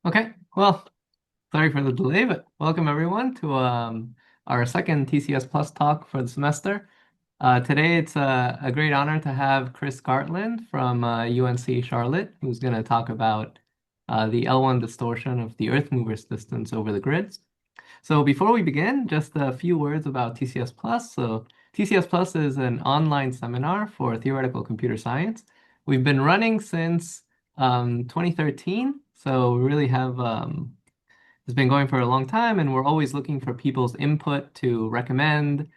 Okay, well, sorry for the delay, but welcome everyone to our second TCS Plus talk for the semester. Today it's a great honor to have Chris Gartland from UNC Charlotte, who's going to talk about the L1 distortion of the Earth mover's distance over the grids. So before we begin, just a few words about TCS Plus. So TCS Plus is an online seminar for theoretical computer science. We've been running since 2013, so we really have it's been going for a long time, and we're always looking for people's input to recommend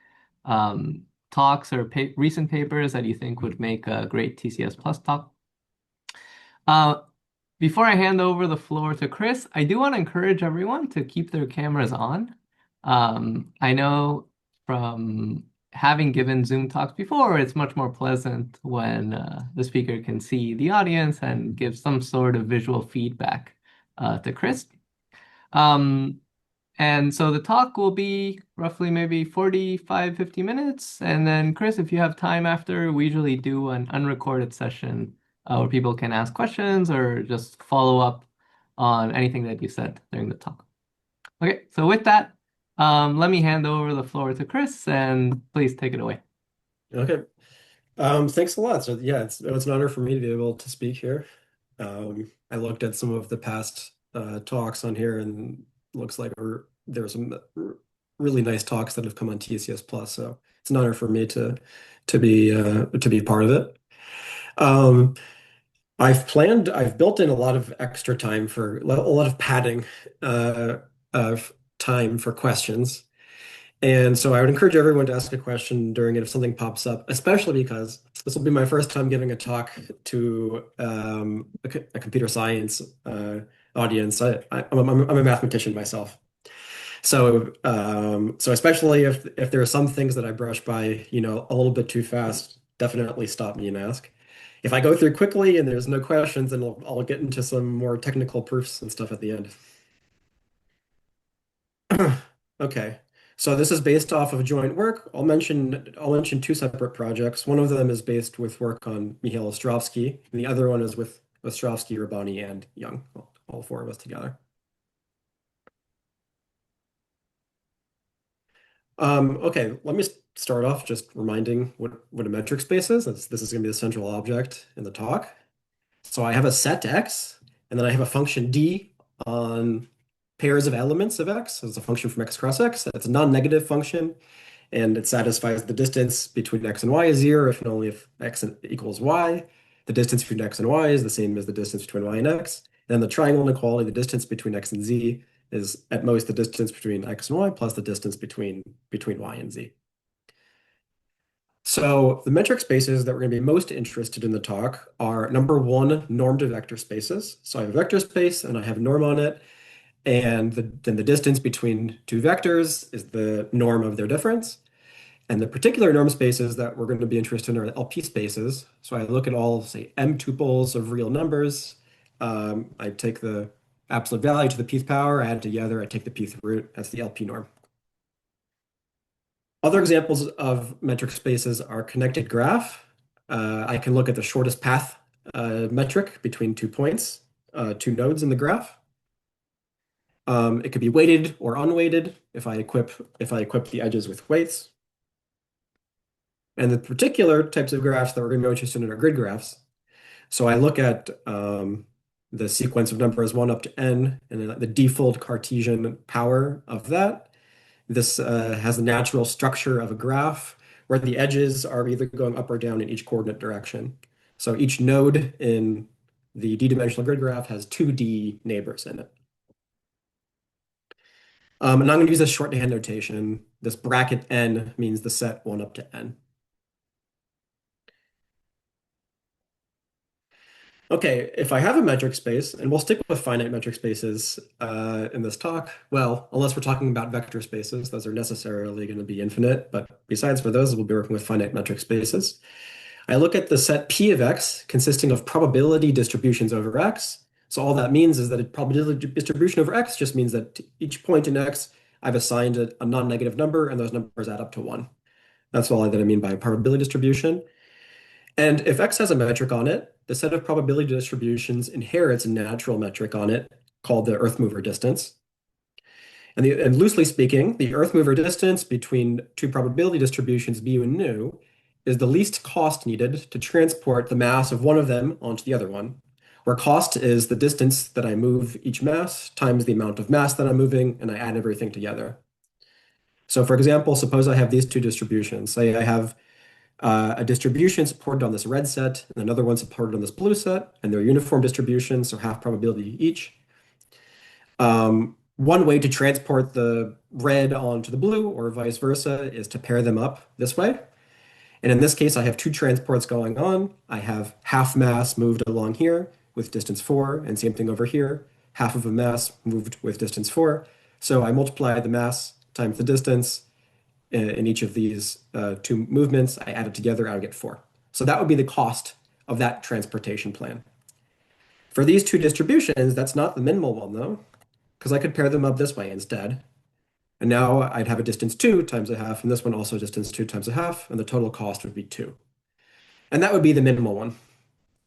um, talks or recent papers that you think would make a great TCS Plus talk. Uh, Before I hand over the floor to Chris, I do want to encourage everyone to keep their cameras on. I know from having given Zoom talks before, it's much more pleasant when the speaker can see the audience and give some sort of visual feedback to Chris. Um, and so the talk will be roughly maybe 45, 50 minutes. And then, Chris, if you have time after, we usually do an unrecorded session where people can ask questions or just follow up on anything that you said during the talk. Okay, so with that, let me hand over the floor to Chris and please take it away. Okay. Thanks a lot. So yeah, it's an honor for me to be able to speak here. I looked at some of the past talks on here, and looks like there are some really nice talks that have come on TCS Plus. So it's an honor for me to be part of it. Um, I've built in a lot of extra time for a lot of padding of time for questions. And so I would encourage everyone to ask a question during it if something pops up, especially because this will be my first time giving a talk to a computer science audience. I'm a mathematician myself. So especially if there are some things that I brush by, a little bit too fast, definitely stop me and ask. If I go through quickly and there's no questions, then I'll get into some more technical proofs and stuff at the end. Okay. So this is based off of joint work. I'll mention two separate projects. One of them is based with work on Mikhail Ostrovskii, and the other one is with Ostrovskii, Rabani, and Young, all four of us together. Okay, let me start off just reminding what a metric space is. This is going to be the central object in the talk. So I have a set X, and then I have a function D on pairs of elements of X. So it's a function from X cross X. It's a non-negative function, and it satisfies the distance between X and Y is 0 if and only if X equals Y. The distance between X and Y is the same as the distance between Y and X. And the triangle inequality, the distance between X and Z, is at most the distance between X and Y plus the distance between Y and Z. So the metric spaces that we're going to be most interested in the talk are number one, normed vector spaces. So I have a vector space and I have a norm on it. And then the distance between two vectors is the norm of their difference. And the particular norm spaces that we're going to be interested in are the LP spaces. So I look at all, say, m tuples of real numbers. I take the absolute value to the pth power, I add it together, I take the pth root. That's the LP norm. Other examples of metric spaces are connected graph. I can look at the shortest path metric between 2 points, 2 nodes in the graph. It could be weighted or unweighted if I equip the edges with weights. And the particular types of graphs that we're going to be interested in are grid graphs. So I look at the sequence of numbers 1 up to n and the default Cartesian power of that. This has the natural structure of a graph where the edges are either going up or down in each coordinate direction. So each node in the d-dimensional grid graph has 2D neighbors in it. And I'm going to use this shorthand notation. This bracket n means the set 1 up to n. Okay, if I have a metric space, and we'll stick with finite metric spaces in this talk, well, unless we're talking about vector spaces, those are necessarily going to be infinite, but besides for those, we'll be working with finite metric spaces. I look at the set P of X consisting of probability distributions over X. So all that means is that a probability distribution over X just means that to each point in X, I've assigned a non-negative number, and those numbers add up to 1. That's all that I mean by probability distribution. And if X has a metric on it, the set of probability distributions inherits a natural metric on it called the Earth mover distance. And loosely speaking, the Earth mover distance between two probability distributions, mu and nu, is the least cost needed to transport the mass of one of them onto the other one, where cost is the distance that I move each mass times the amount of mass that I'm moving, and I add everything together. So for example, suppose I have these two distributions. Say I have a distribution supported on this red set and another one supported on this blue set, and they're uniform distributions, so half probability each. One way to transport the red onto the blue or vice versa is to pair them up this way. And in this case, I have two transports going on. I have half mass moved along here with distance 4, and same thing over here, half of a mass moved with distance 4. So I multiply the mass times the distance in each of these two movements. I add it together, I get 4. So that would be the cost of that transportation plan. For these two distributions, that's not the minimal one though, because I could pair them up this way instead. And now I'd have a distance 2 times a half, and this one also distance 2 times a half, and the total cost would be 2. And that would be the minimal one.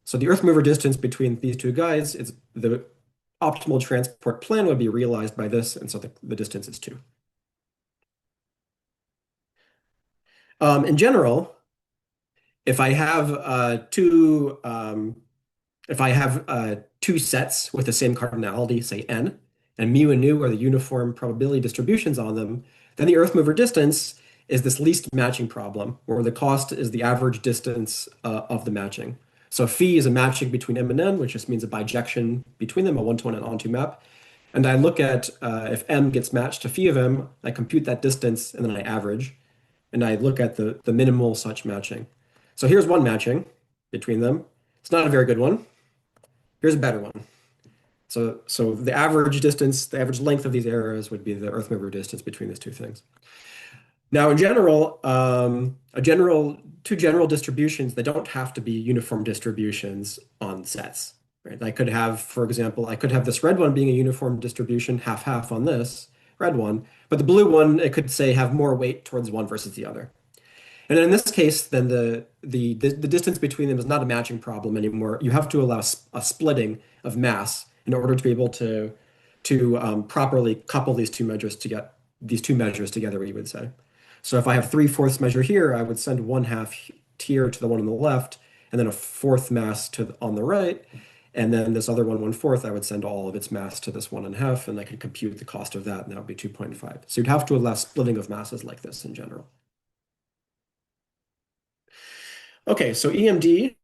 So the Earth mover distance between these two guys, is the optimal transport plan would be realized by this, and so the distance is 2. In general, if I have two sets with the same cardinality, say n, and mu and nu are the uniform probability distributions on them, then the Earth mover distance is this least matching problem, where the cost is the average distance of the matching. So phi is a matching between m and n, which just means a bijection between them, a one-to-one and onto map. And I look at if m gets matched to phi of m, I compute that distance, and then I average. And I look at the minimal such matching. So here's one matching between them. It's not a very good one. Here's a better one. So the average distance, the average length of these errors would be the Earth mover distance between these two things. Now, in general, two general distributions, they don't have to be uniform distributions on sets, right? I could have, for example, I could have this red one being a uniform distribution, half-half on this red one, but the blue one, it could say have more weight towards one versus the other. And in this case, then the distance between them is not a matching problem anymore. You have to allow a splitting of mass in order to be able to properly couple these two measures to get these two measures together, we would say. So if I have 3/4 measure here, I would send 1/2 here to the one on the left, and then a fourth mass on the right. And then this other one, 1/4, I would send all of its mass to this 1.5, and I could compute the cost of that, and that would be 2.5. So you'd have to allow splitting of masses like this in general. Okay, so EMD,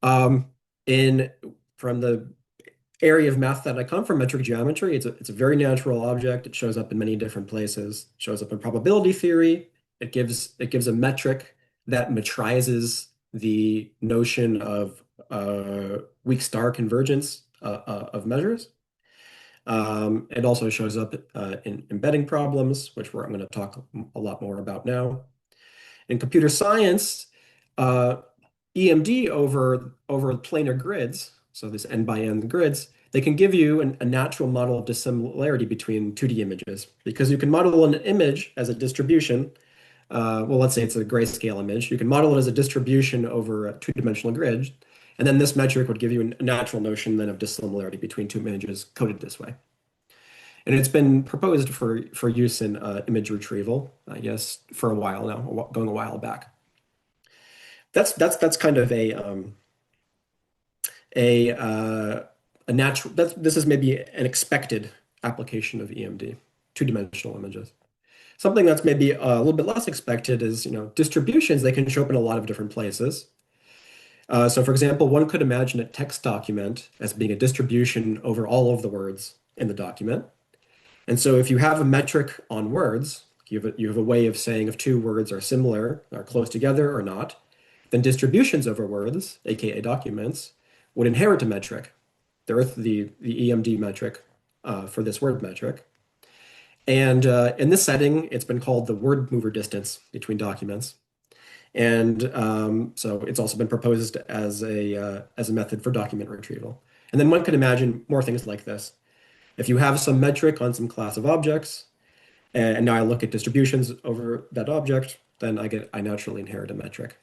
from the area of math that I come from, metric geometry, it's a very natural object. It shows up in many different places. It shows up in probability theory. It gives a metric that metrizes the notion of weak star convergence of measures. It also shows up in embedding problems, which I'm going to talk a lot more about now. In computer science, EMD over planar grids, so this n by n grids, they can give you a natural model of dissimilarity between 2D images, because you can model an image as a distribution. Well, let's say it's a grayscale image. You can model it as a distribution over a two-dimensional grid, and then this metric would give you a natural notion then of dissimilarity between two images coded this way. And it's been proposed for use in image retrieval, I guess, for a while now, going a while back. That's kind of a natural. This is maybe an expected application of EMD, two-dimensional images. Something that's maybe a little bit less expected is, distributions. They can show up in a lot of different places. So, for example, one could imagine a text document as being a distribution over all of the words in the document. And so if you have a metric on words, you have a way of saying if two words are similar, are close together or not, then distributions over words, aka documents, would inherit a metric, the EMD metric for this word metric. And in this setting, it's been called the word mover distance between documents. And so it's also been proposed as a method for document retrieval. And then one could imagine more things like this. If you have some metric on some class of objects, and now I look at distributions over that object, then I naturally inherit a metric.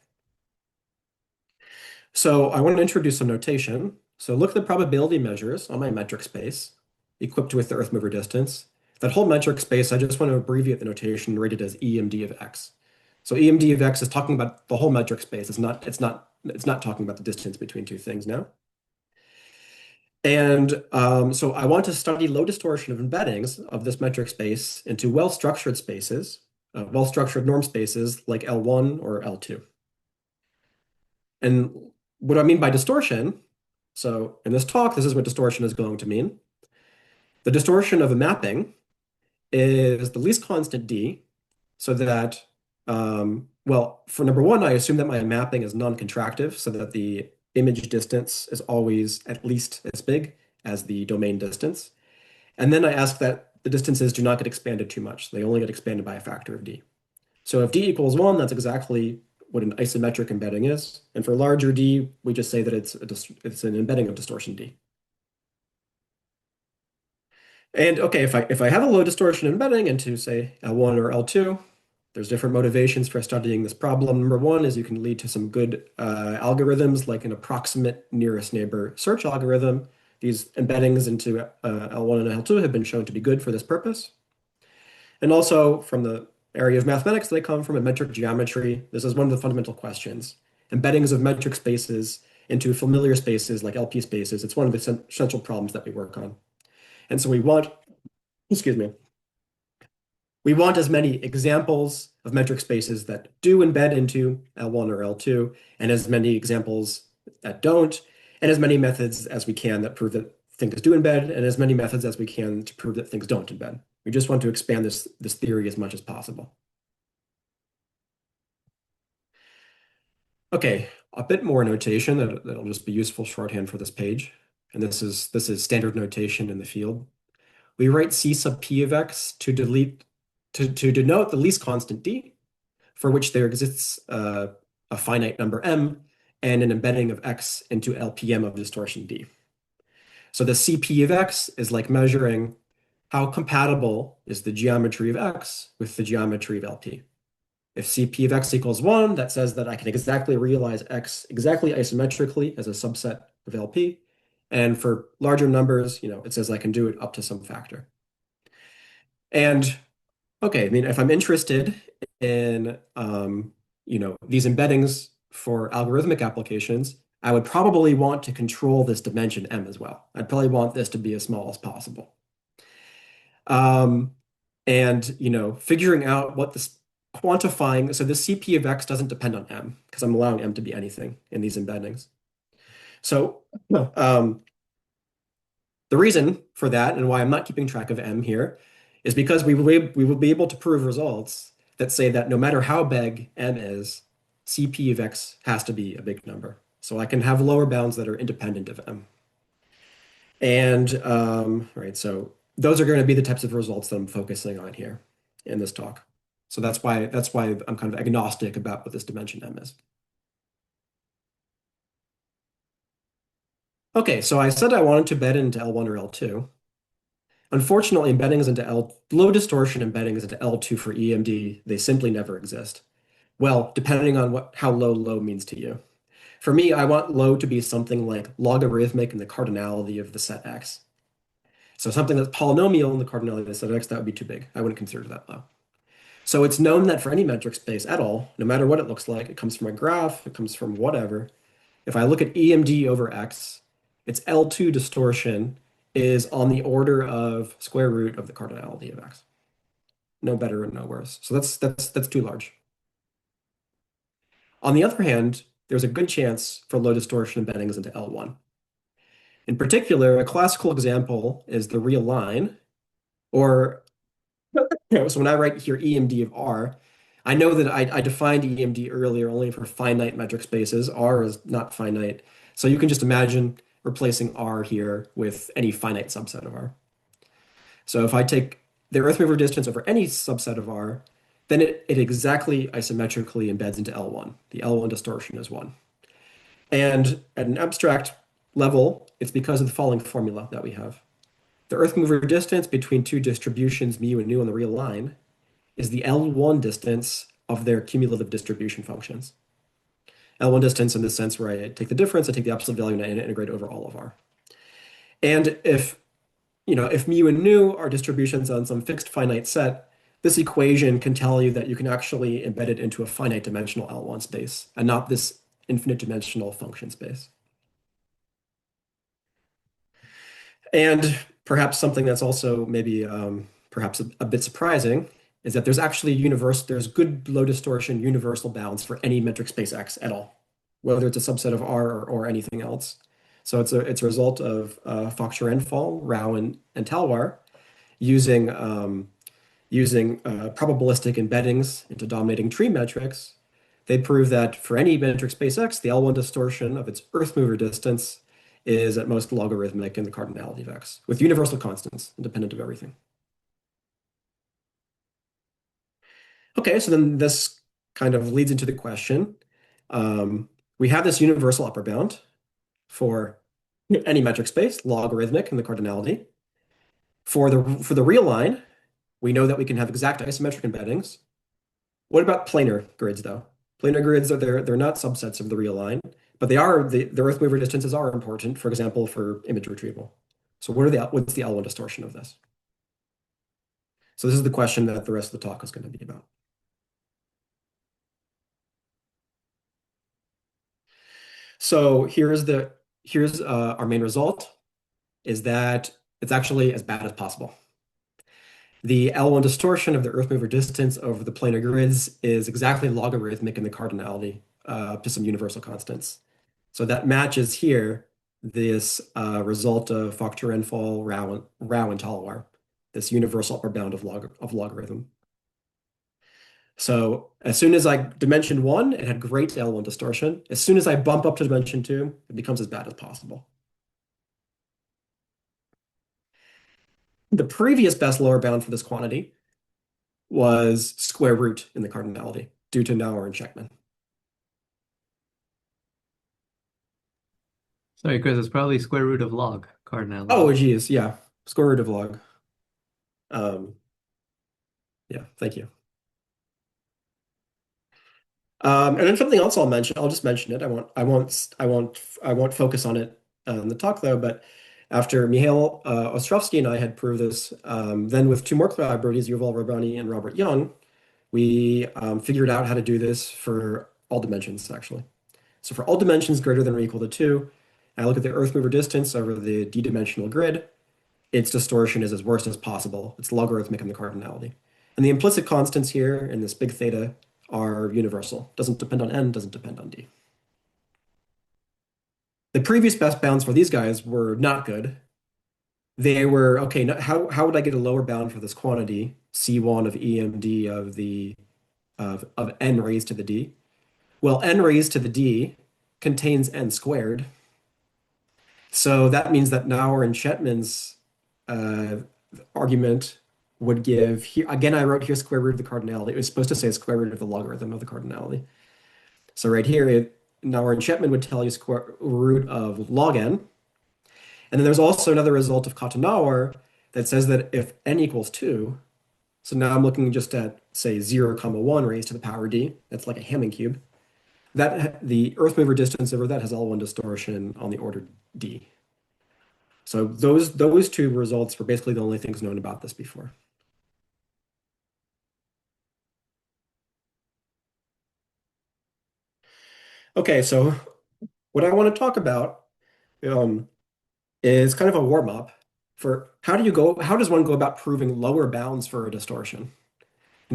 So I want to introduce some notation. So look at the probability measures on my metric space. equipped with the Earth mover distance. That whole metric space, I just want to abbreviate the notation, rate it as EMD of x. So EMD of x is talking about the whole metric space. It's not talking about the distance between two things now. And so I want to study low distortion of embeddings of this metric space into well-structured spaces, well-structured norm spaces like L1 or L2. And what do I mean by distortion? So in this talk, this is what distortion is going to mean. The distortion of a mapping is the least constant d, so that, well, for number one, I assume that my mapping is non-contractive, so that the image distance is always at least as big as the domain distance. And then I ask that the distances do not get expanded too much. They only get expanded by a factor of d. So if d equals 1, that's exactly what an isometric embedding is. And for larger d, we just say that it's an embedding of distortion d. And okay, if I have a low distortion embedding into, say, L1 or L2, there's different motivations for studying this problem. Number one is you can lead to some good algorithms like an approximate nearest neighbor search algorithm. These embeddings into L1 and L2 have been shown to be good for this purpose. And also from the area of mathematics, they come from a metric geometry. This is one of the fundamental questions. Embeddings of metric spaces into familiar spaces like LP spaces. It's one of the essential problems that we work on. And so we want, excuse me, we want as many examples of metric spaces that do embed into L1 or L2, and as many examples that don't, and as many methods as we can that prove that things do embed, and as many methods as we can to prove that things don't embed. We just want to expand this theory as much as possible. Okay, a bit more notation that'll just be useful shorthand for this page. And this is standard notation in the field. We write C sub p of x to denote the least constant d, for which there exists a finite number m and an embedding of x into LPM of distortion d. So the Cp of x is like measuring how compatible is the geometry of x with the geometry of LP. If Cp of x equals 1, that says that I can exactly realize x exactly isometrically as a subset of LP. And for larger numbers, it says I can do it up to some factor. And okay, I mean, if I'm interested in these embeddings for algorithmic applications, I would probably want to control this dimension m as well. I'd probably want this to be as small as possible. And figuring out what this quantifying, so the Cp of x doesn't depend on m because I'm allowing m to be anything in these embeddings. So the reason for that and why I'm not keeping track of m here is because we will be able to prove results that say that no matter how big m is, Cp of x has to be a big number. So I can have lower bounds that are independent of m. And right, so those are going to be the types of results that I'm focusing on here in this talk. So that's why I'm kind of agnostic about what this dimension m is. Okay, so I said I wanted to embed into L1 or L2. Unfortunately, low distortion embeddings into L2 for EMD, they simply never exist. Well, depending on how low means to you. For me, I want low to be something like logarithmic in the cardinality of the set X. So something that's polynomial in the cardinality of the set X, that would be too big. I wouldn't consider that low. So it's known that for any metric space at all, no matter what it looks like, it comes from a graph, it comes from whatever. If I look at EMD over X, its L2 distortion is on the order of square root of the cardinality of X. No better and no worse. So that's too large. On the other hand, there's a good chance for low distortion embeddings into L1. In particular, a classical example is the real line, or so when I write here EMD of R, I know that I defined EMD earlier only for finite metric spaces. R is not finite. So you can just imagine replacing R here with any finite subset of R. So if I take the Earth mover distance over any subset of R, then it exactly isometrically embeds into L1. The L1 distortion is 1. And at an abstract level, it's because of the following formula that we have. The Earth mover distance between two distributions, mu and nu on the real line, is the L1 distance of their cumulative distribution functions. L1 distance in the sense where I take the difference, I take the absolute value, and I integrate over all of R. And if if mu and nu are distributions on some fixed finite set, this equation can tell you that you can actually embed it into a finite dimensional L1 space and not this infinite dimensional function space. And perhaps something that's also maybe perhaps a bit surprising is that there's good low distortion universal bounds for any metric space X at all, whether it's a subset of R or anything else. So it's a result of Fock-Gerenfall, Rao, and Talwar using probabilistic embeddings into dominating tree metrics. They prove that for any metric space X, the L1 distortion of its Earth mover distance is at most logarithmic in the cardinality of X, with universal constants, independent of everything. Okay, so then this kind of leads into the question. We have this universal upper bound for any metric space, logarithmic in the cardinality. For the real line, we know that we can have exact isometric embeddings. What about planar grids, though? Planar grids they're not subsets of the real line, but the Earth mover distances are important, for example, for image retrieval. So what's the L1 distortion of this? So this is the question that the rest of the talk is going to be about. So here's our main result is that it's actually as bad as possible. The L1 distortion of the Earth mover distance over the planar grids is exactly logarithmic in the cardinality to some universal constants. So that matches here this result of Fock-Gerenfall, Rao, and Talwar, this universal upper bound of logarithm. So as soon as I dimension 1, it had great L1 distortion. As soon as I bump up to dimension 2, it becomes as bad as possible. The previous best lower bound for this quantity was square root in the cardinality due to Nauer and Sheckman. Sorry, Chris, it's probably square root of log cardinality. Oh, geez, yeah, square root of log. Um, yeah, thank you. And then something else I'll mention. I'll just mention it. I won't focus on it in the talk though. But after Mikhail Ostrovskii and I had proved this, then with two more collaborators, Yuval Rabani and Robert Young, we figured out how to do this for all dimensions actually. So for all dimensions greater than or equal to 2, I look at the Earth mover distance over the d-dimensional grid. Its distortion is as worst as possible. It's logarithmic in the cardinality. And the implicit constants here in this big theta are universal. Doesn't depend on n, doesn't depend on d. The previous best bounds for these guys were not good. They were, okay, how would I get a lower bound for this quantity, C1 of EMD of n raised to the d? Well, n raised to the d contains n squared. So that means that Nauer and Shetman's argument would give here again. I wrote here square root of the cardinality. It was supposed to say square root of the logarithm of the cardinality. So right here, Nauer and Shetman would tell you square root of log n. And then there's also another result of Kata-Nauer that says that if n equals 2, so now I'm looking just at say 0, 1 raised to the power d. That's like a Hamming cube. That the Earth mover distance over that has L1 distortion on the order d. So those two results were basically the only things known about this before. Okay, so what I want to talk about is kind of a warm-up for how does one go about proving lower bounds for a distortion?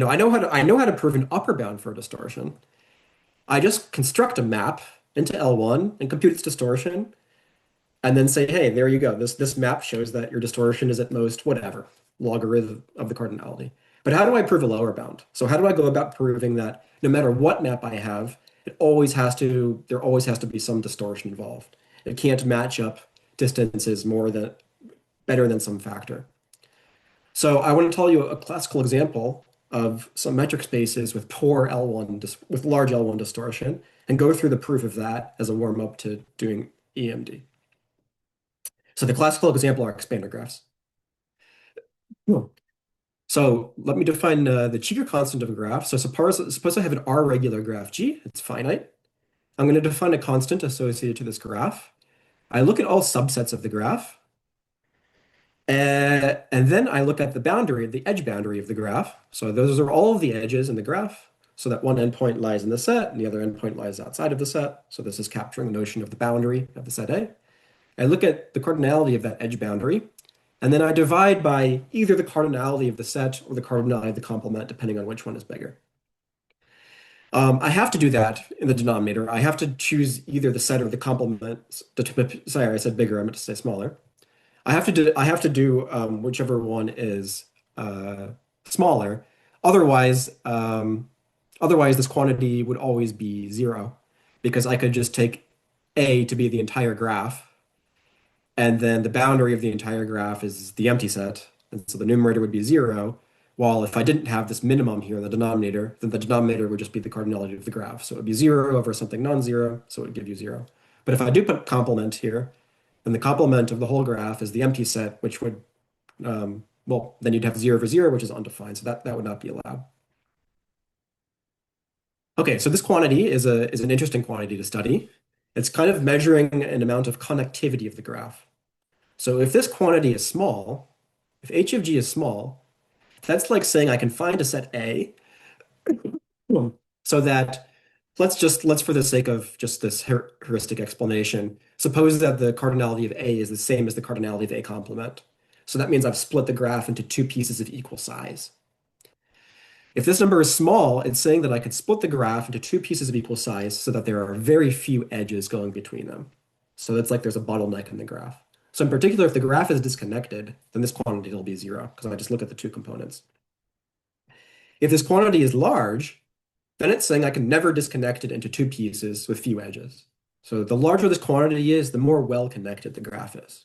I know how to prove an upper bound for a distortion. I just construct a map into L1 and compute its distortion, and then say, hey, there you go. This map shows that your distortion is at most whatever, logarithm of the cardinality. But how do I prove a lower bound? So how do I go about proving that no matter what map I have, there always has to be some distortion involved. It can't match up distances better than some factor. So I want to tell you a classical example of some metric spaces with with large L1 distortion, and go through the proof of that as a warm-up to doing EMD. So the classical example are expander graphs. Cool. So let me define the Cheeger constant of a graph. So suppose I have an R regular graph G, it's finite. I'm going to define a constant associated to this graph. I look at all subsets of the graph, And then I look at the boundary, the edge boundary of the graph. So those are all of the edges in the graph. So that one endpoint lies in the set and the other endpoint lies outside of the set. So this is capturing the notion of the boundary of the set A. I look at the cardinality of that edge boundary, and then I divide by either the cardinality of the set or the cardinality of the complement, depending on which one is bigger. I have to do that in the denominator. I have to choose either the set or the complement. Sorry, I said bigger. I meant to say smaller. I have to do whichever one is uh, smaller. Otherwise, otherwise this quantity would always be zero because I could just take A to be the entire graph, and then the boundary of the entire graph is the empty set, and so the numerator would be zero. While if I didn't have this minimum here in the denominator, then the denominator would just be the cardinality of the graph. So it would be zero over something non-zero, so it would give you zero. But if I do put complement here, then the complement of the whole graph is the empty set, which would, well, then you'd have zero over zero, which is undefined. So that would not be allowed. Okay, so this quantity is an interesting quantity to study. It's kind of measuring an amount of connectivity of the graph. So if this quantity is small, if h of g is small, that's like saying I can find a set A so that let's for the sake of just this heuristic explanation, suppose that the cardinality of A is the same as the cardinality of A complement. So that means I've split the graph into two pieces of equal size. If this number is small, it's saying that I could split the graph into two pieces of equal size so that there are very few edges going between them. So it's like there's a bottleneck in the graph. So in particular, if the graph is disconnected, then this quantity will be zero because I just look at the two components. If this quantity is large, then it's saying I can never disconnect it into two pieces with few edges. So the larger this quantity is, the more well-connected the graph is.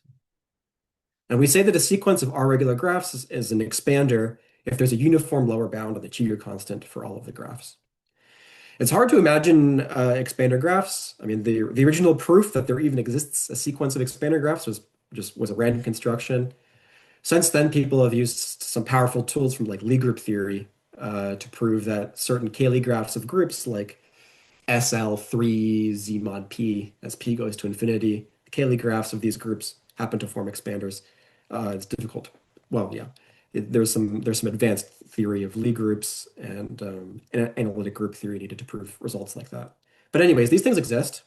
And we say that a sequence of R-regular graphs is an expander if there's a uniform lower bound on the Cheever constant for all of the graphs. It's hard to imagine expander graphs. I mean, the original proof that there even exists a sequence of expander graphs was a random construction. Since then, people have used some powerful tools from like Lie group theory to prove that certain Cayley graphs of groups like SL3 Z mod P, as P goes to infinity, the Cayley graphs of these groups happen to form expanders. It's difficult. Well, yeah, there's some advanced theory of Lie groups and analytic group theory needed to prove results like that. But anyways, these things exist.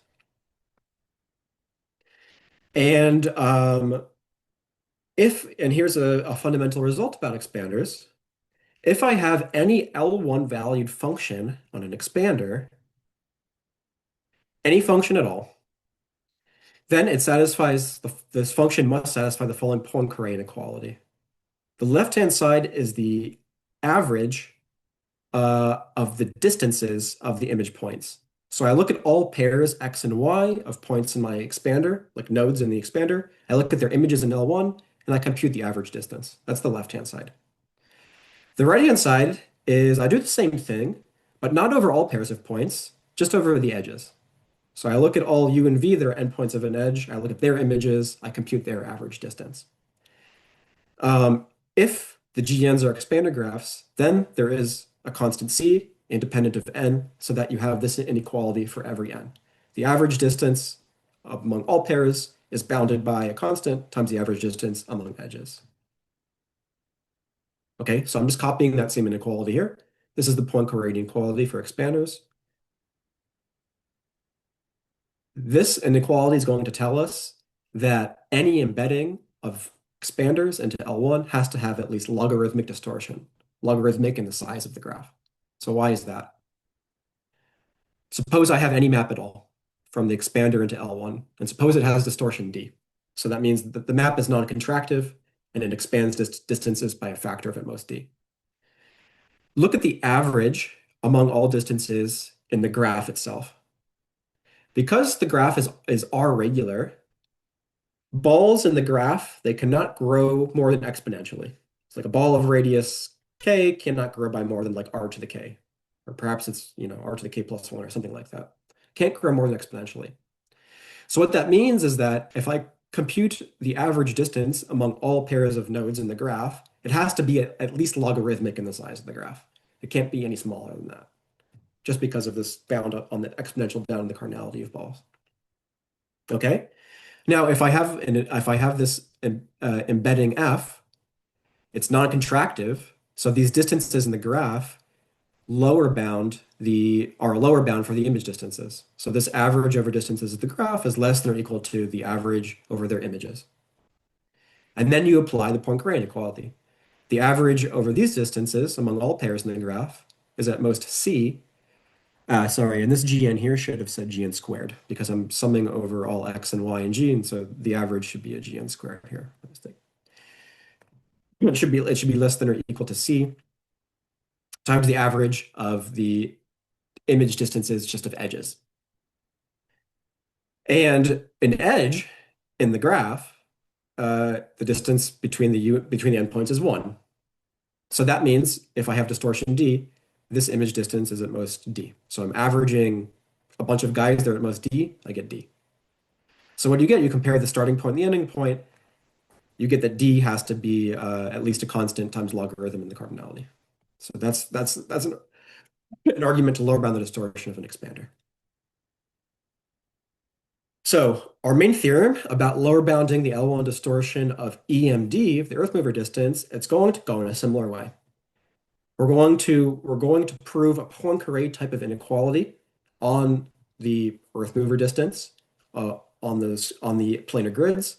And and here's a fundamental result about expanders. If I have any L1 valued function on an expander, any function at all, then it satisfies this function must satisfy the following Poincare inequality. The left-hand side is the average of the distances of the image points. So I look at all pairs X and Y of points in my expander, like nodes in the expander. I look at their images in L1, and I compute the average distance. That's the left-hand side. The right-hand side is I do the same thing, but not over all pairs of points, just over the edges. So I look at all U and V that are endpoints of an edge. I look at their images. I compute their average distance. If the GNs are expander graphs, then there is a constant C independent of n so that you have this inequality for every n. The average distance among all pairs is bounded by a constant times the average distance among edges. Okay, so I'm just copying that same inequality here. This is the Poincare inequality for expanders. This inequality is going to tell us that any embedding of expanders into L1 has to have at least logarithmic distortion, logarithmic in the size of the graph. So why is that? Suppose I have any map at all from the expander into L1, and suppose it has distortion D. So that means that the map is non-contractive and it expands distances by a factor of at most D. Look at the average among all distances in the graph itself. Because the graph is R regular, balls in the graph, they cannot grow more than exponentially. It's like a ball of radius k cannot grow by more than like r to the k. Or perhaps it's, r to the k plus 1 or something like that. Can't grow more than exponentially. So what that means is that if I compute the average distance among all pairs of nodes in the graph, it has to be at least logarithmic in the size of the graph. It can't be any smaller than that, just because of this bound on the exponential bound in the cardinality of balls. Okay? Now, if I have this embedding f, it's non-contractive. So these distances in the graph lower bound the are a lower bound for the image distances. So this average over distances of the graph is less than or equal to the average over their images. And then you apply the Poincare inequality. The average over these distances among all pairs in the graph is at most c. Sorry, and this gn here should have said gn squared because I'm summing over all x and y and g, and so the average should be a gn squared here. It should be less than or equal to c times the average of the image distances just of edges. And an edge in the graph, the distance between the endpoints is 1. So that means if I have distortion d, this image distance is at most d. So I'm averaging a bunch of guys that are at most d, I get d. So what do you get? You compare the starting point and the ending point, you get that d has to be at least a constant times logarithm in the cardinality. So that's an argument to lower bound the distortion of an expander. So our main theorem about lower bounding the L1 distortion of EMD, of the Earth mover distance, it's going to go in a similar way. We're going to prove a Poincare type of inequality on the Earth mover distance on the planar grids,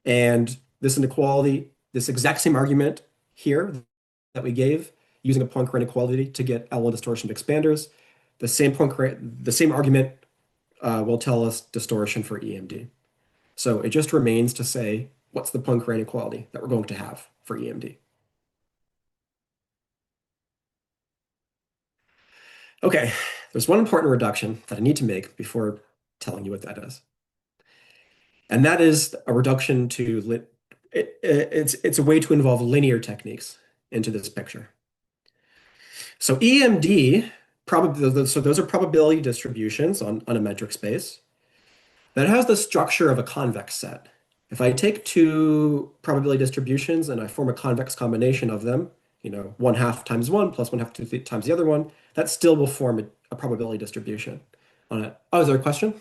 and this inequality, this exact same argument here that we gave using a Poincare inequality to get L1 distortion of expanders, the same argument will tell us distortion for EMD. So it just remains to say what's the Poincare inequality that we're going to have for EMD. Okay, there's one important reduction that I need to make before telling you what that is. And that is a reduction to it's a way to involve linear techniques into this picture. So EMD, so those are probability distributions on a metric space that has the structure of a convex set. If I take two probability distributions and I form a convex combination of them, 1/2 times one plus 1/2 times the other one, that still will form a probability distribution on it. Oh, is there a question?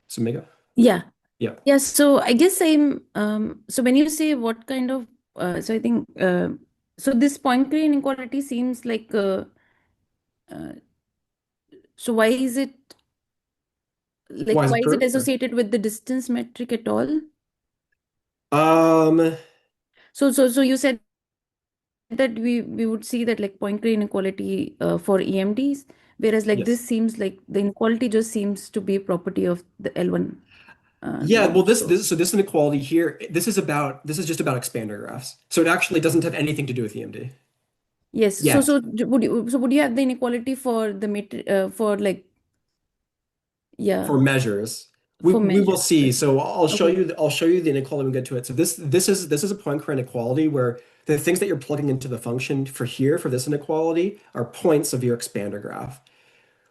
Sumika? Yeah. Yeah. Yeah. So I guess so when you say what kind of, so I think, so this Poincare inequality seems like, uh, so Why is why it is it proved? associated with the distance metric at all? Um, So you said that we would see that like Poincare inequality for EMDs, whereas like yes. this seems like the inequality just seems to be a property of the L1 Yeah, well, norm. this inequality here, this is just about expander graphs. So it actually doesn't have anything to do with EMD. Yes. Yet. Would you have the inequality for the for like, yeah, For measures. We for we will measures? see. So Okay. I'll show you the inequality when we get to it. So this is a Poincare inequality where the things that you're plugging into the function for this inequality are points of your expander graph.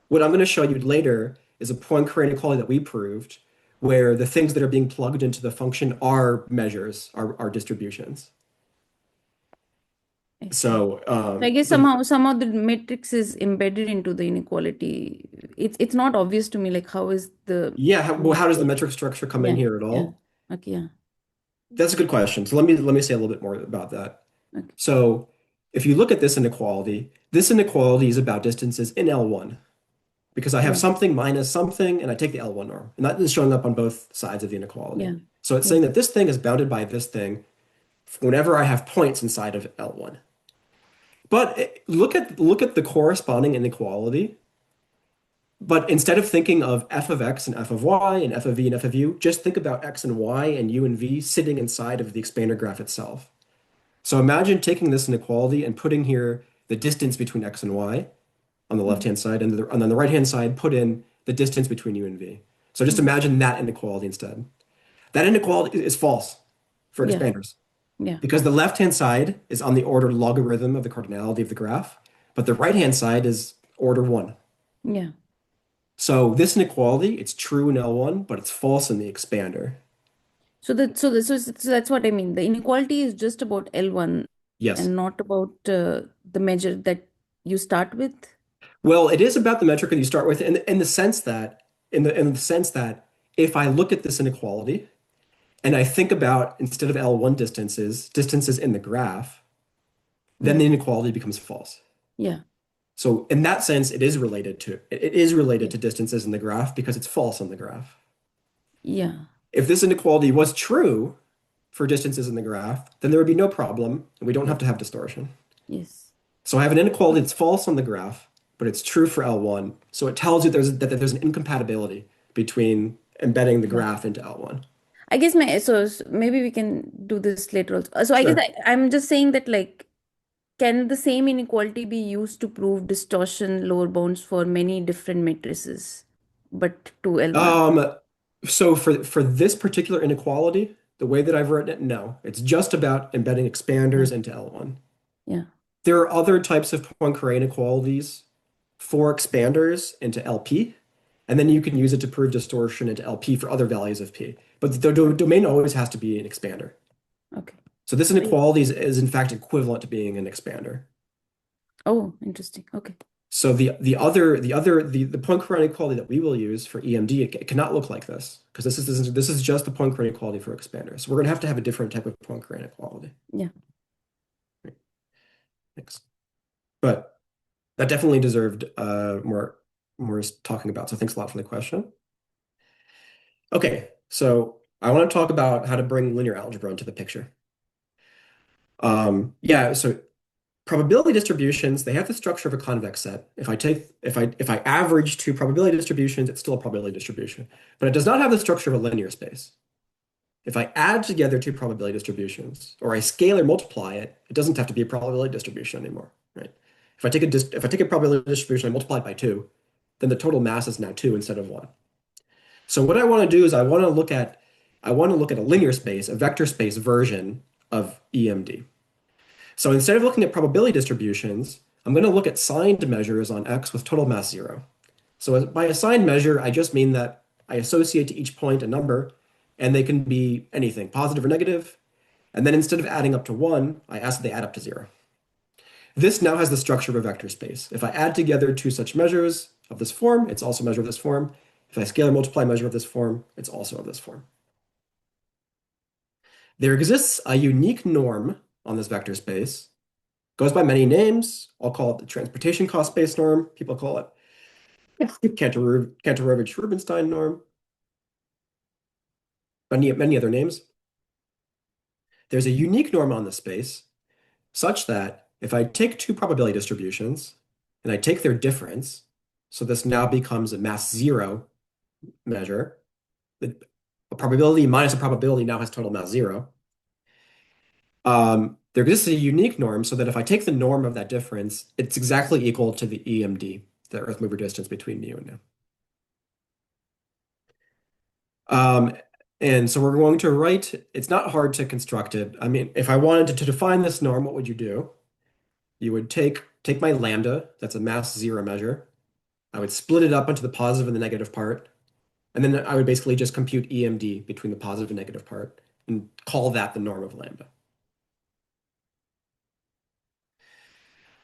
What I'm going to show you later is a Poincare inequality that we proved where the things that are being plugged into the function are measures, are distributions. I see. So So I guess somehow the matrix is embedded into the inequality. It's not obvious to me like how is the yeah, well, how does the inequality. metric structure come in Yeah. here at Yeah. all? Okay. Yeah. That's a good question. So let me say a little bit more about that. Okay. So if you look at this inequality is about distances in L1 because I have Yeah. something minus something and I take the L1 norm. And that is showing up on both sides of the inequality. Yeah. So it's Yeah. saying that this thing is bounded by this thing whenever I have points inside of L1. But look at the corresponding inequality. But instead of thinking of f of x and f of y and f of v and f of u, just think about x and y and u and v sitting inside of the expander graph itself. So imagine taking this inequality and putting here the distance between x and y on the Mhm. left-hand side, and on the right-hand side, put in the distance between u and v. So just Mhm. imagine that inequality instead. That inequality is false for Yeah. expanders Yeah. because the left-hand side is on the order logarithm of the cardinality of the graph, but the right-hand side is order 1. Yeah. So this inequality, it's true in L1, but it's false in the expander. So that's what I mean. The inequality is just about L1 Yes. and not about the measure that you start with. Well, it is about the metric that you start with in the sense that if I look at this inequality and I think about instead of L1 distances in the graph, then Yeah. the inequality becomes false. Yeah. So in that sense, it is related Yeah. to distances in the graph because it's false on the graph. Yeah. If this inequality was true for distances in the graph, then there would be no problem, and we don't Yeah. have to have distortion. Yes. So I have an inequality that's false on the graph, but it's true for L1. So it tells you that there's an incompatibility between embedding the Yeah. graph into L1. I guess maybe we can do this later also. So I guess Sure. I'm just saying that like, can the same inequality be used to prove distortion lower bounds for many different matrices, but to L1? Um, so for this particular inequality, the way that I've written it, no. It's just about embedding Yeah. expanders into L1. Yeah. There are other types of Poincare inequalities for expanders into LP, and then you can use it to prove distortion into LP for other values of P. But the domain always has to be an expander. Okay. So this inequality is in fact equivalent to being an expander. Oh, interesting. Okay. So the Poincare inequality that we will use for EMD, it cannot look like this because this is just the Poincare inequality for expanders. So we're going to have a different type of Poincare inequality. Yeah. Thanks. But that definitely deserved more talking about. So thanks a lot for the question. Okay, so I want to talk about how to bring linear algebra into the picture. Yeah, so probability distributions, they have the structure of a convex set. If I average two probability distributions, it's still a probability distribution, but it does not have the structure of a linear space. If I add together two probability distributions, or I scale or multiply it, it doesn't have to be a probability distribution anymore, right? If I take a probability distribution, I multiply it by two, then the total mass is now two instead of one. So what I want to do is I want to look at a linear space, a vector space version of EMD. So instead of looking at probability distributions, I'm going to look at signed measures on X with total mass 0. So by a signed measure, I just mean that I associate to each point a number, and they can be anything, positive or negative. And then instead of adding up to 1, I ask that they add up to 0. This now has the structure of a vector space. If I add together two such measures of this form, it's also a measure of this form. If I scale or multiply a measure of this form, it's also of this form. There exists a unique norm on this vector space. Goes by many names. I'll call it the transportation cost space norm. People call it Kantorovich-Rubinstein norm. Many other names. There's a unique norm on this space such that if I take two probability distributions and I take their difference, so this now becomes a mass 0 measure. A probability minus a probability now has total mass 0. There exists a unique norm so that if I take the norm of that difference, it's exactly equal to the EMD, the earth mover distance between mu and nu. And so we're going to write, it's not hard to construct it. I mean, if I wanted to define this norm, what would you do? You would take my lambda, that's a mass 0 measure. I would split it up into the positive and the negative part. And then I would basically just compute EMD between the positive and negative part and call that the norm of lambda.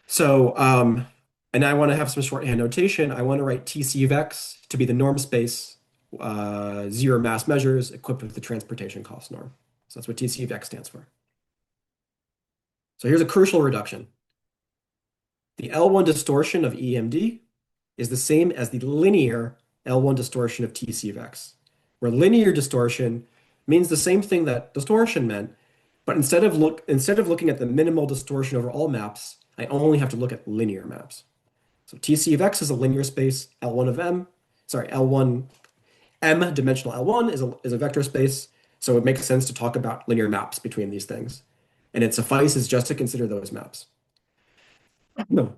So, and I want to have some shorthand notation. I want to write TC of X to be the norm space, 0 mass measures equipped with the transportation cost norm. So that's what TC of X stands for. So here's a crucial reduction. The L1 distortion of EMD is the same as the linear L1 distortion of TC of X, where linear distortion means the same thing that distortion meant, but instead of looking at the minimal distortion over all maps, I only have to look at linear maps. So TC of X is a linear space, L1 of M, sorry, L1 M dimensional L1 is a vector space, so it makes sense to talk about linear maps between these things. And it suffices just to consider those maps. No.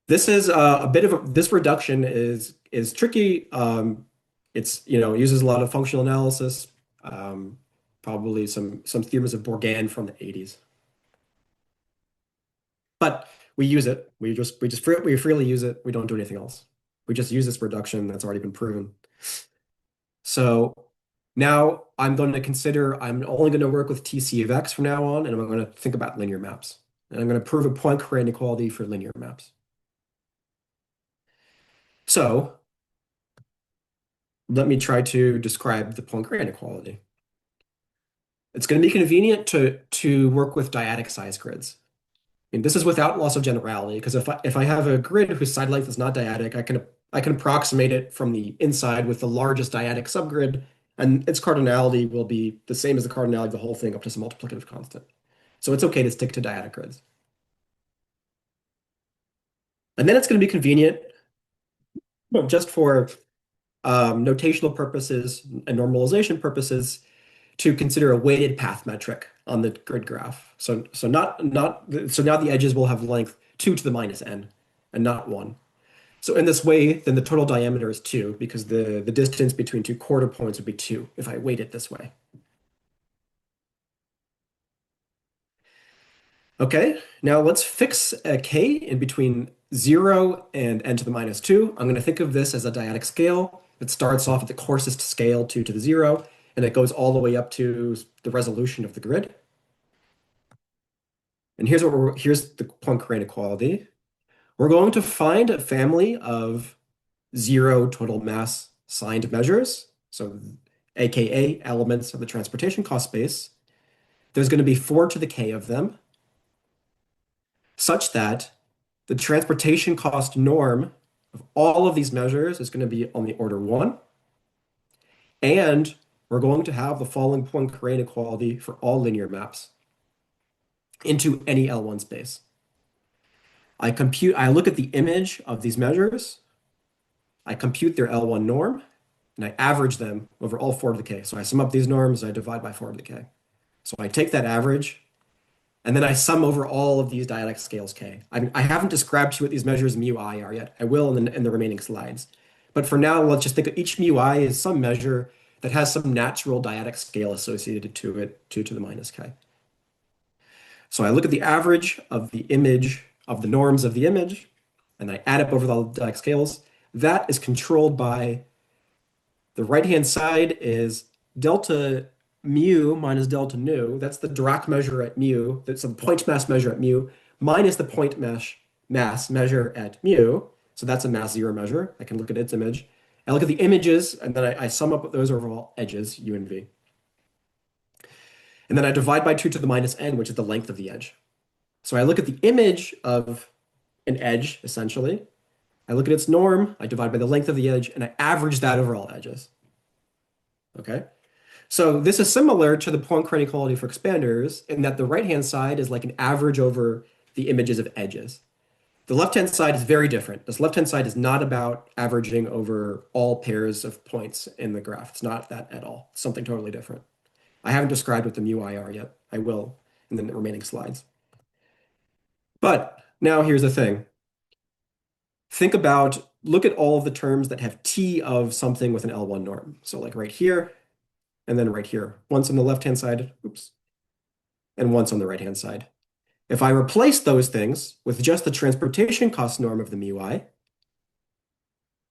This is a bit of this reduction is tricky. It uses a lot of functional analysis, probably some theorems of Bourgain from the 80s. But we use it. We freely use it. We don't do anything else. We just use this reduction that's already been proven. So now I'm only going to work with TC of X from now on, and I'm going to think about linear maps. And I'm going to prove a Poincare inequality for linear maps. So let me try to describe the Poincare inequality. It's going to be convenient to work with dyadic size grids. I mean, this is without loss of generality, because if I have a grid whose side length is not dyadic, I can approximate it from the inside with the largest dyadic subgrid, and its cardinality will be the same as the cardinality of the whole thing up to some multiplicative constant. So it's okay to stick to dyadic grids. And then it's going to be convenient, well, just for notational purposes and normalization purposes, to consider a weighted path metric on the grid graph. So now the edges will have length 2 to the minus n and not 1. So in this way, then the total diameter is 2 because the distance between two quarter points would be 2 if I weight it this way. Okay, now let's fix a k in between 0 and n to the minus 2. I'm going to think of this as a dyadic scale. It starts off at the coarsest scale, 2 to the 0, and it goes all the way up to the resolution of the grid. And here's the Poincare inequality. We're going to find a family of 0 total mass signed measures, so aka elements of the transportation cost space. There's going to be 4 to the k of them, such that the transportation cost norm of all of these measures is going to be on the order 1. And we're going to have the following Poincare inequality for all linear maps into any L1 space. I look at the image of these measures, I compute their L1 norm, and I average them over all 4 to the k. So I sum up these norms, I divide by 4 to the k. So I take that average, and then I sum over all of these dyadic scales k. I haven't described to you what these measures mu I are yet. I will in the remaining slides. But for now, let's just think of each mu I as some measure that has some natural dyadic scale associated to it, 2 to the minus k. So I look at the average of the image, of the norms of the image, and I add up over the dyadic scales. That is controlled by the right-hand side is delta mu minus delta nu. That's the Dirac measure at mu. That's the point mass measure at mu minus the point mass measure at mu. So that's a mass 0 measure. I can look at its image. I look at the images, and then I sum up those over all edges, u and v. And then I divide by 2 to the minus n, which is the length of the edge. So I look at the image of an edge, essentially. I look at its norm, I divide by the length of the edge, and I average that over all edges. Okay? So this is similar to the Poincare inequality for expanders in that the right-hand side is like an average over the images of edges. The left-hand side is very different. This left-hand side is not about averaging over all pairs of points in the graph. It's not that at all. It's something totally different. I haven't described what the mu I are yet. I will in the remaining slides. But now here's the thing. Look at all of the terms that have t of something with an L1 norm. So like right here, and then right here. Once on the left-hand side, oops, and once on the right-hand side. If I replace those things with just the transportation cost norm of the mu I,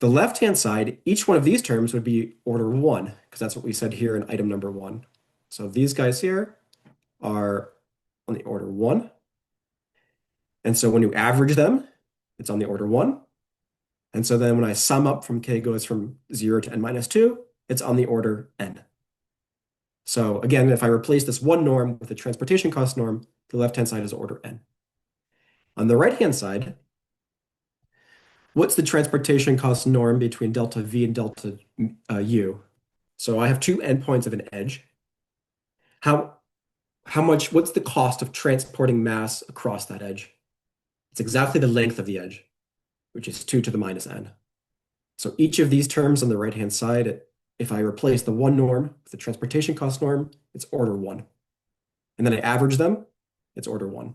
the left-hand side, each one of these terms would be order 1, because that's what we said here in item number 1. So these guys here are on the order 1. And so when you average them, it's on the order 1. And so then when I sum up from k goes from 0 to n minus 2, it's on the order n. So again, if I replace this 1 norm with the transportation cost norm, the left-hand side is order n. On the right-hand side, what's the transportation cost norm between delta v and delta u? So I have 2 endpoints of an edge. What's the cost of transporting mass across that edge? It's exactly the length of the edge, which is 2 to the minus n. So each of these terms on the right-hand side, if I replace the 1 norm with the transportation cost norm, it's order 1. And then I average them, it's order 1.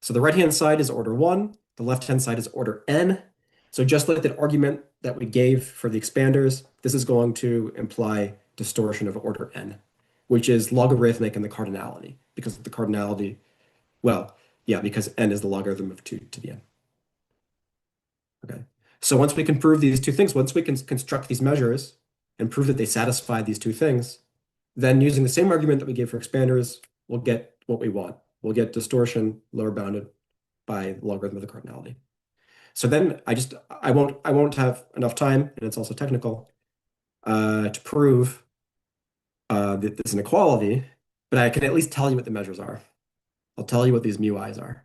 So the right-hand side is order 1, the left-hand side is order n. So just like that argument that we gave for the expanders, this is going to imply distortion of order n, which is logarithmic in the cardinality, because the cardinality, well, yeah, because n is the logarithm of 2 to the n. Okay. So once we can prove these two things, once we can construct these measures and prove that they satisfy these two things, then using the same argument that we gave for expanders, we'll get what we want. We'll get distortion lower bounded by the logarithm of the cardinality. So then I won't have enough time, and it's also technical. to prove that there's an equality, but I can at least tell you what the measures are. I'll tell you what these mu i's are.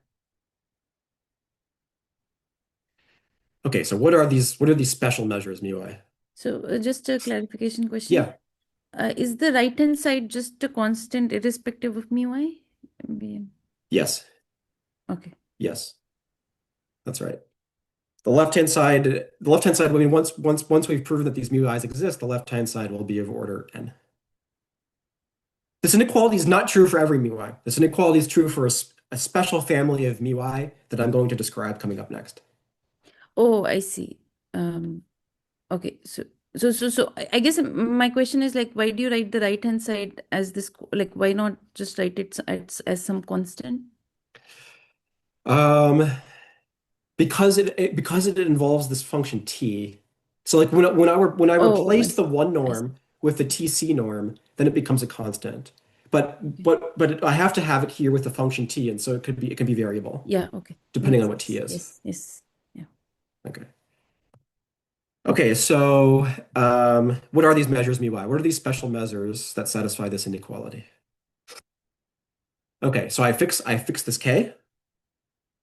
Okay, so what are these special measures mu I? So just a clarification question. Yeah, Is the right hand side just a constant irrespective of mu I? yes, Okay. yes, that's right. The left hand side, I mean, once we've proven that these mu i's exist, the left-hand side will be of order n. This inequality is not true for every mu I. This inequality is true for a special family of mu I that I'm going to describe coming up next. Oh, I see. Um, okay. So I guess my question is like, why do you write the right hand side as this? Like, why not just write it as some constant? Um, because it involves this function t. So like when I Oh, I replace the see. one I see. norm with the TC norm, then it becomes a constant. But Okay. I have to have it here with the function t, and so it can be variable Yeah. Okay. depending Makes on what t sense. is. Yes. Yes. Yeah. Okay. Okay, so what are these measures mu I? What are these special measures that satisfy this inequality? Okay, so I fix this k.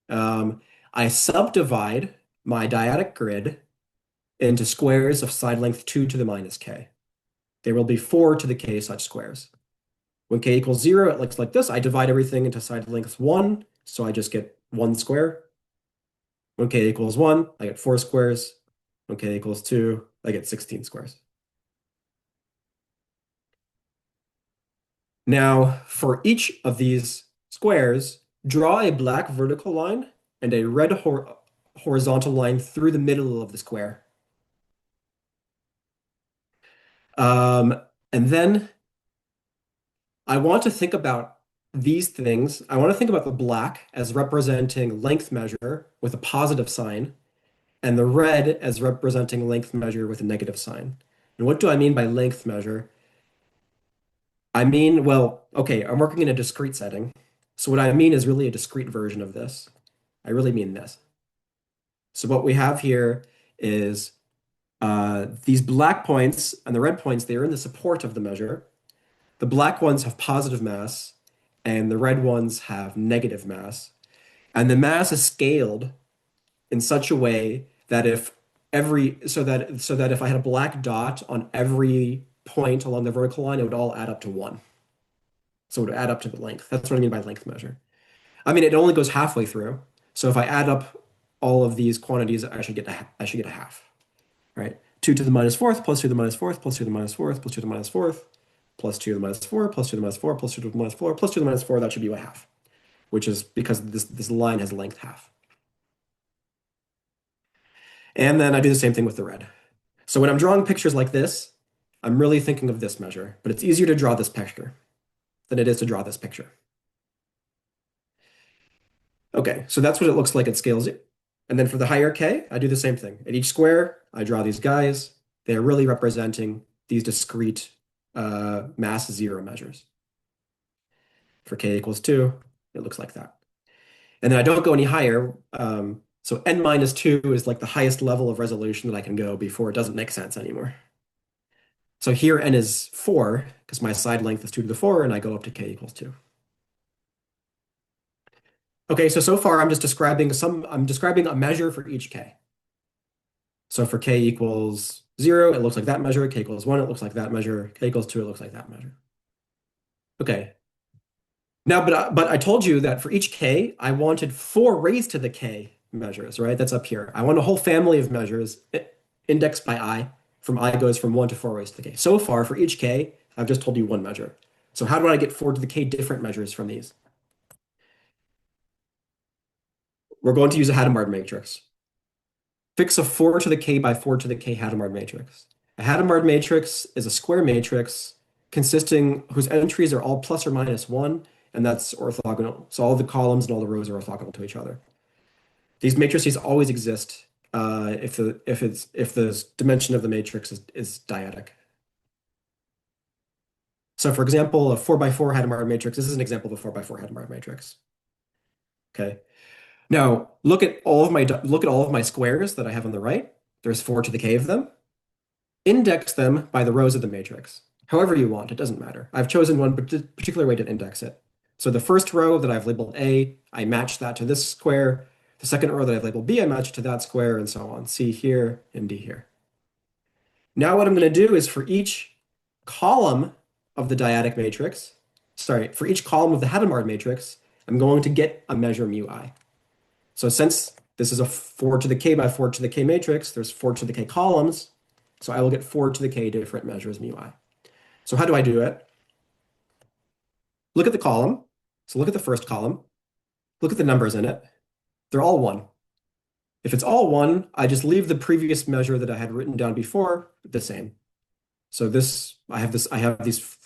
Um, I subdivide my dyadic grid into squares of side length 2 to the minus k. There will be 4 to the k such squares. When k equals 0, it looks like this. I divide everything into side length 1, so I just get 1 square. When k equals 1, I get 4 squares. When k equals 2, I get 16 squares. Now, for each of these squares, draw a black vertical line and a red horizontal line through the middle of the square. Um, and then I want to think about these things. I want to think about the black as representing length measure with a positive sign, and the red as representing length measure with a negative sign. And what do I mean by length measure? I mean, well, okay, I'm working in a discrete setting. So what I mean is really a discrete version of this. I really mean this. So what we have here is these black points and the red points, they are in the support of the measure. The black ones have positive mass, and the red ones have negative mass. And the mass is scaled in such a way that if I had a black dot on every point along the vertical line, it would all add up to 1. So it would add up to the length. That's what I mean by length measure. I mean, it only goes halfway through. So if I add up all of these quantities, I should get a half, right? 2 to the minus fourth plus 2 to the minus fourth plus 2 to the minus fourth plus 2 to the minus fourth plus 2 to the minus 4 plus 2 to the minus 4 plus 2 to the minus 4 plus 2 to the minus 4. That should be a half, which is because this line has length half. And then I do the same thing with the red. So when I'm drawing pictures like this, I'm really thinking of this measure, but it's easier to draw this picture than it is to draw this picture. Okay, so that's what it looks like at scale 0. And then for the higher k, I do the same thing. At each square, I draw these guys. They're really representing these discrete mass 0 measures. For k equals 2, it looks like that. And then I don't go any higher. So n minus 2 is like the highest level of resolution that I can go before it doesn't make sense anymore. So here n is 4, because my side length is 2 to the 4, and I go up to k equals 2. Okay, so far I'm describing a measure for each k. So for k equals 0, it looks like that measure. K equals 1, it looks like that measure. K equals 2, it looks like that measure. Okay. Now, but I told you that for each k, I wanted 4 raised to the k measures, right? That's up here. I want a whole family of measures indexed by I. From I goes from 1 to 4 raised to the k. So far, for each k, I've just told you one measure. So how do I get 4 to the k different measures from these? We're going to use a Hadamard matrix. Fix a 4 to the k by 4 to the k Hadamard matrix. A Hadamard matrix is a square matrix whose entries are all plus or minus 1, and that's orthogonal. So all the columns and all the rows are orthogonal to each other. These matrices always exist if the dimension of the matrix is dyadic. So for example, a 4 by 4 Hadamard matrix, this is an example of a 4 by 4 Hadamard matrix. Okay. Now look at all of my squares that I have on the right. There's 4 to the k of them. Index them by the rows of the matrix. However you want, it doesn't matter. I've chosen one particular way to index it. So the first row that I've labeled A, I match that to this square. The second row that I've labeled B, I match to that square, and so on. C here and D here. Now what I'm going to do is for each column of the dyadic matrix, sorry, for each column of the Hadamard matrix, I'm going to get a measure mu I. So since this is a 4 to the k by 4 to the k matrix, there's 4 to the k columns. So I will get 4 to the k different measures mu I. So how do I do it? Look at the column. So look at the first column. Look at the numbers in it. They're all 1. If it's all 1, I just leave the previous measure that I had written down before the same. So I have these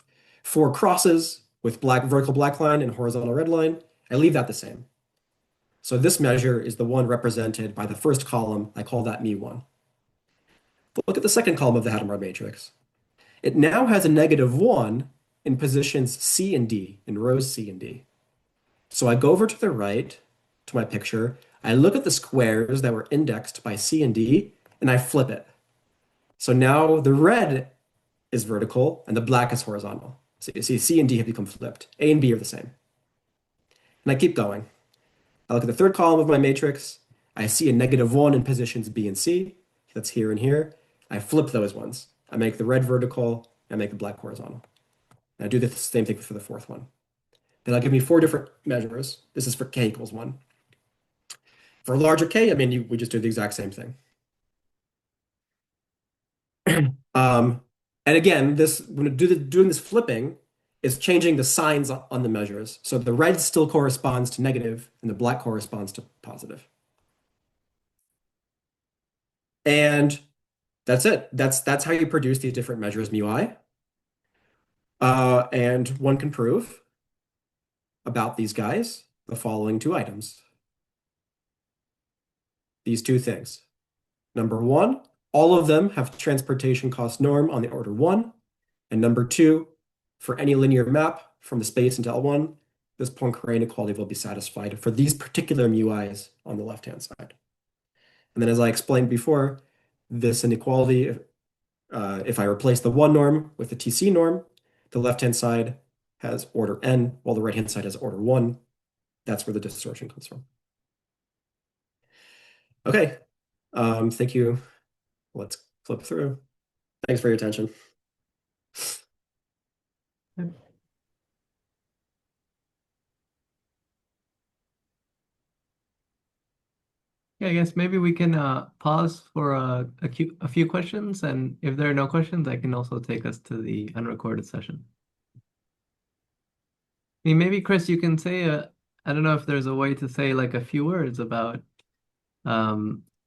4 crosses with vertical black line and horizontal red line. I leave that the same. So this measure is the one represented by the first column. I call that mu1. But look at the second column of the Hadamard matrix. It now has a -1 in positions C and D, in rows C and D. So I go over to the right to my picture. I look at the squares that were indexed by C and D, and I flip it. So now the red is vertical and the black is horizontal. So you see C and D have become flipped. A and B are the same. And I keep going. I look at the third column of my matrix. I see a -1 in positions B and C. That's here and here. I flip those ones. I make the red vertical. I make the black horizontal. And I do the same thing for the fourth one. That'll give me 4 different measures. This is for k equals 1. For larger k, I mean, we just do the exact same thing. And again, doing this flipping is changing the signs on the measures. So the red still corresponds to negative, and the black corresponds to positive. And that's it. That's how you produce these different measures mu I. And one can prove about these guys the following 2 items. These 2 things. Number 1, all of them have transportation cost norm on the order 1. And number 2, for any linear map from the space into L1, this Poincare inequality will be satisfied for these particular mu i's on the left-hand side. And then as I explained before, this inequality, if I replace the 1 norm with the TC norm, the left-hand side has order n, while the right-hand side has order 1. That's where the distortion comes from. Okay, thank you. Let's flip through. Thanks for your attention. Yeah, I guess maybe we can pause for a few questions, and if there are no questions, I can also take us to the unrecorded session. I mean, maybe Chris, you can say I don't know if there's a way to say like a few words about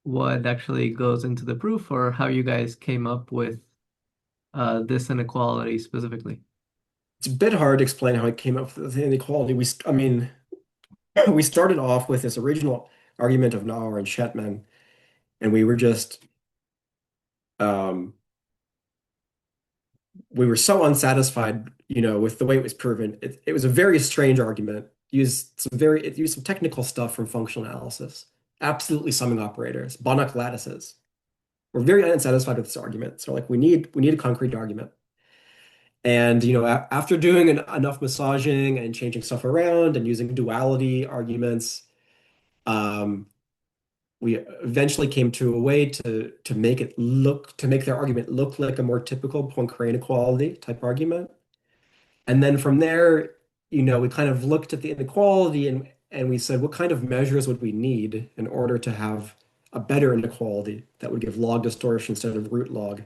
what actually goes into the proof or how you guys came up with this inequality specifically. It's a bit hard to explain how I came up with the inequality. I mean, we started off with this original argument of Nauer and Shetman, and we were just we were so unsatisfied, with the way it was proven. It was a very strange argument. It used some technical stuff from functional analysis, absolutely summing operators, Banach lattices. We're very unsatisfied with this argument. So like we need a concrete argument. And after doing enough massaging and changing stuff around and using duality arguments, we eventually came to a way to make their argument look like a more typical Poincare inequality type argument. And then from there, we kind of looked at the inequality and we said, what kind of measures would we need in order to have a better inequality that would give log distortion instead of root log?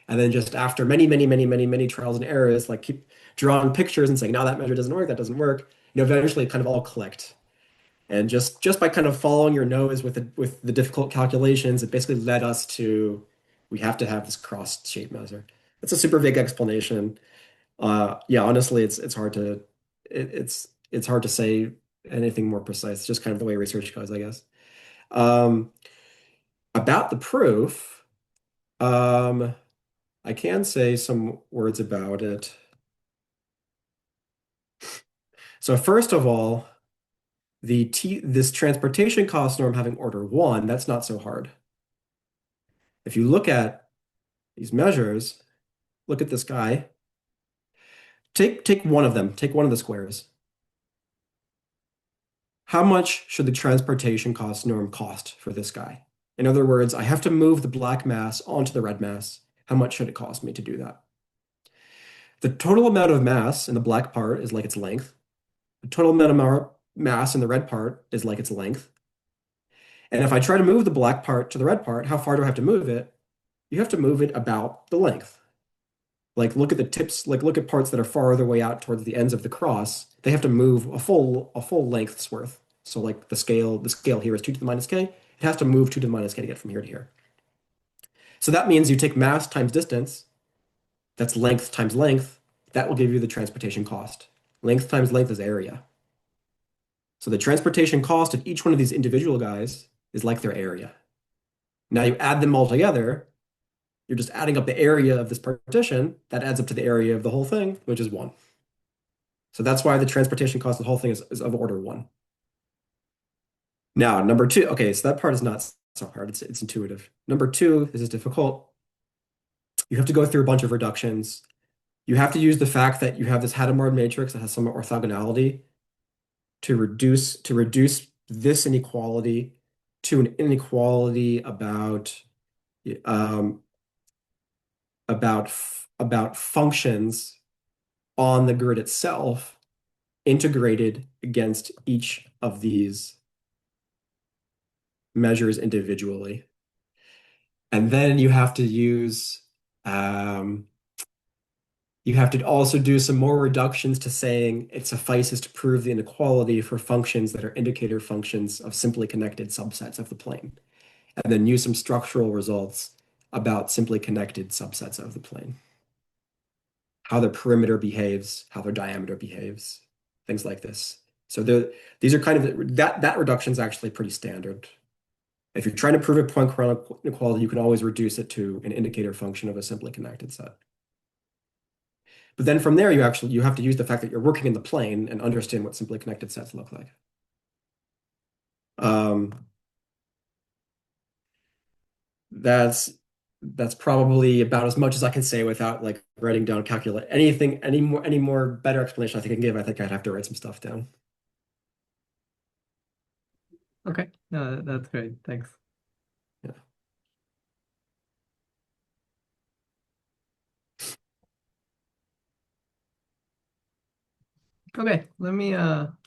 And then just after many, many, many, many, many trials and errors, like keep drawing pictures and saying, no, that measure doesn't work, that doesn't work, eventually it kind of all clicked. And just by kind of following your nose with the difficult calculations, it basically led us to, we have to have this cross shape measure. It's a super vague explanation. Yeah, honestly, it's hard to say anything more precise. It's just kind of the way research goes, I guess. About the proof, I can say some words about it. So first of all, this transportation cost norm having order 1, that's not so hard. If you look at these measures, look at this guy. Take one of them, take one of the squares. How much should the transportation cost norm cost for this guy? In other words, I have to move the black mass onto the red mass. How much should it cost me to do that? The total amount of mass in the black part is like its length. The total amount of mass in the red part is like its length. And if I try to move the black part to the red part, how far do I have to move it? You have to move it about the length. Like look at the tips, like look at parts that are farther way out towards the ends of the cross. They have to move a full length's worth. So like the scale here is 2 to the minus k. It has to move 2 to the minus k to get from here to here. So that means you take mass times distance, that's length times length, that will give you the transportation cost. Length times length is area. So the transportation cost of each one of these individual guys is like their area. Now you add them all together, you're just adding up the area of this partition, that adds up to the area of the whole thing, which is 1. So that's why the transportation cost of the whole thing is of order 1. Now, number 2, okay, so that part is not so hard, it's intuitive. Number 2, this is difficult. You have to go through a bunch of reductions. You have to use the fact that you have this Hadamard matrix that has some orthogonality to reduce this inequality to an inequality um, about functions on the grid itself integrated against each of these measures individually. And then you have to also do some more reductions to saying it suffices to prove the inequality for functions that are indicator functions of simply connected subsets of the plane. And then use some structural results about simply connected subsets of the plane. How their perimeter behaves, how their diameter behaves, things like this. So these are kind of that reduction is actually pretty standard. If you're trying to prove a Poincare inequality, you can always reduce it to an indicator function of a simply connected set. But then from there, you have to use the fact that you're working in the plane and understand what simply connected sets look like. That's probably about as much as I can say without like writing down calculate anything, any more better explanation I think I can give. I think I'd have to write some stuff down. Okay, no, that's great. Thanks. Yeah. Okay, let me